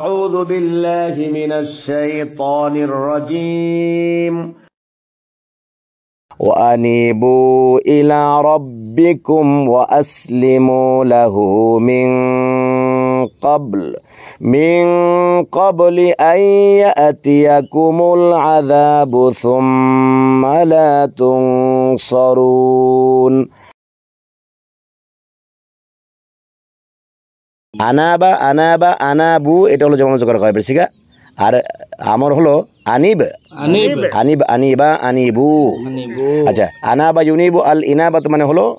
أعوذ بالله من الشيطان الرجيم وأنيبوا إلى ربكم وأسلموا له من قبل أن يأتيكم العذاب ثم لا تنصرون আনাবু এটা হলো জমা মুজাক্কার কয় বেশিকা আর আমর হলো আনিবু আচ্ছা আনাবা ইউনিবু আল ইনাবাত মানে হলো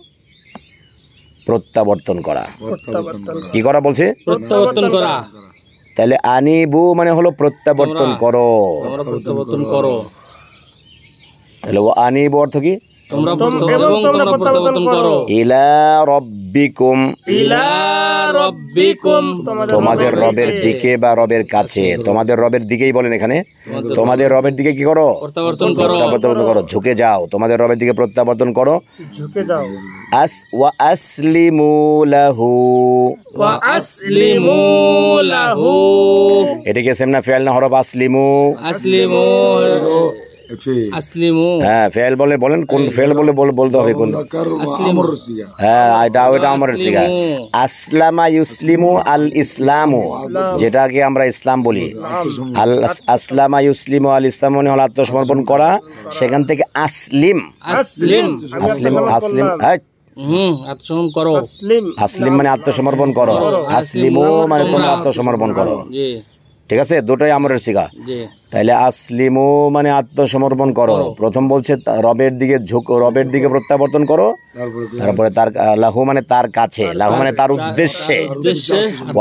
প্রত্যাবর্তন করা কি করা বলছে প্রত্যাবর্তন করা তাহলে আনিবু মানে হলো প্রত্যাবর্তন করো তাহলে ও আনিবু অর্থ কি তোমরা প্রত্যাবর্তন করো ইলা রাব্বিকুম তোমাদের রবের দিকে বা রবের কাছে তোমাদের রবের দিকেই বলেন এখানে তোমাদের রবের দিকে কি করো প্রত্যাবর্তন করো ঝুঁকে যাও তোমাদের রবের দিকে প্রত্যাবর্তন করো ঝুঁকে যাও আসলিমু লাহু এটাকে সেমনা ফেল না হরফ আসলিমু হ্যাঁ ফেল বলেন কোন ফেল বলতে হবে কোন হ্যাঁ এটা আমরের সিগা আসলামা ইউসলিমু আল ইসলামু যেটাকে আমরা ইসলাম বলি আল আসলামা ইউসলিমু আল ইসলাম মানে হলো আত্মসমর্পণ করা সেখান থেকে আসলিম আত্মসমর্পণ করো আসলিম মানে আত্মসমর্পণ করো আসলিমু মানে তোমরা আত্মসমর্পণ করো ঠিক আছে দুটোই আমরের সিগা তাইলে আসলিমু মানে আত্মসমর্পণ করো প্রথম বলছে রবের দিকে প্রত্যাবর্তন করো তারপরে তার লাহু মানে তার কাছে লাহু মানে তার উদ্দেশ্যে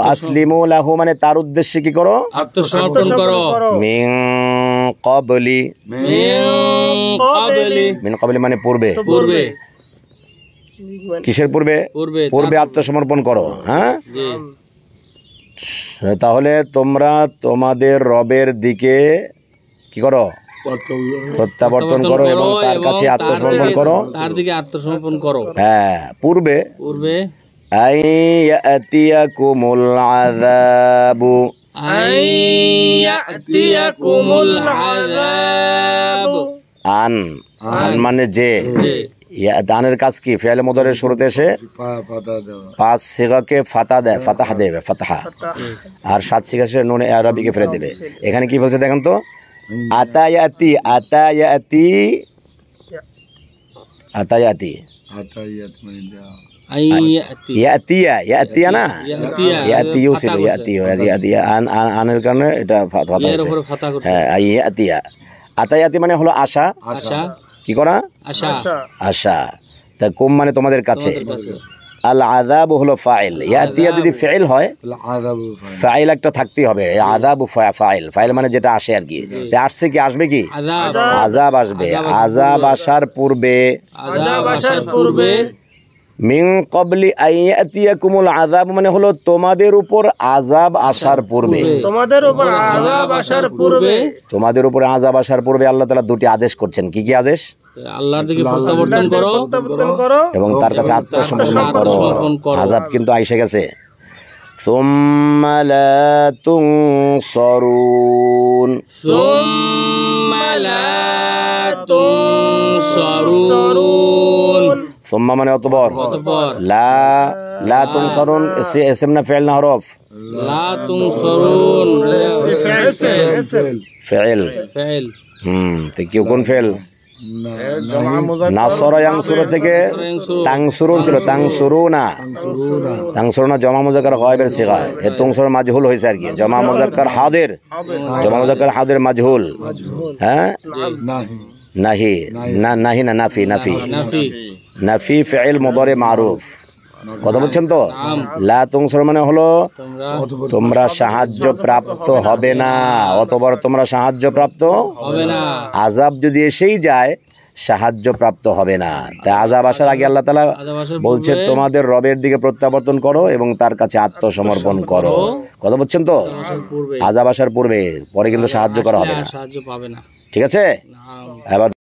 আসলিমু লাহু মানে তার উদ্দেশ্যে কি করো আত্মসমর্পণ করো মিন ক্বাবলি মানে পূর্বে কিসের পূর্বে আত্মসমর্পণ করো হ্যাঁ তাহলে তোমরা তোমাদের রবের দিকে কি করো প্রত্যাবর্তন করো এবং তার কাছে আত্মসমর্পণ করো হ্যাঁ পূর্বে আইয়াতিয়াকুমুল আযাবু আন মানে যে দানের কাজ কি ফেল মুদারের শুরুতে এসে পাঁচ সিগাকে ফাতাহ দেবে ফাতাহা আর সাত সিগা এসে নুন আরবিকে ফেলে দেবে এখানে কি বলছে দেখেন তো আতায়াতি না আনের কারণে এটা আতায়াতি মানে হলো আশা কি করা আশা তা কুম মানে তোমাদের কাছে আল আযাব হলো ফাইল ইয়াতিয়া যদি ফাইল হয় ফাইল একটা থাকতেই হবে আযাব ফাইল মানে যেটা আসে আর কি আসছে কি আসবে কি আযাব আসবে আযাব আসার পূর্বে মিন ক্বাবলি আইয়াতিয়াকুমুল আযাব মানে হলো তোমাদের উপর আযাব আসার পূর্বে তোমাদের উপর আযাব আসার পূর্বে আল্লাহ তাআলা দুটি আদেশ করছেন কি কি আদেশ আল্লাহর দিকে প্রত্যাবর্তন করো এবং তার কাছে আত্মসমর্পণ করো আযাব কিন্তু আইসে গেছে সুম্মা লা তুনসারুন সুম্মা মানে অতঃপর লা তুনসারুন ইসম না ফিল না হরফ লা তুনসারুন ফিল তো কি কোন ফিল নাসরা ইয়ানসুরু থেকে তানসুরুন ছিল তানসুরুনা জমা মুজাক্কার গায়বের সিগা এ তুনসুর মাজহুল হইছে আর কি জমা মুজাক্কার হাদির মাজহুল হ্যাঁ নাহি না নাফি ফিল মুদারি মারুফ কথা বলছেন তো লা তুনসুর মানে হলো তোমরা সাহায্য প্রাপ্ত হবে না অতবার তোমরা সাহায্য প্রাপ্ত হবে না আযাব যদি এসেই যায় সাহায্য প্রাপ্ত হবে না তাই আযাব আসার আগে আল্লাহ তাআলা বলছে তোমাদের রবের দিকে প্রত্যাবর্তন করো এবং তার কাছে আত্মসমর্পণ করো কথা বলছেন তো আযাব আসার পূর্বে পরে কিন্তু সাহায্য করা হবে না ঠিক আছে এবার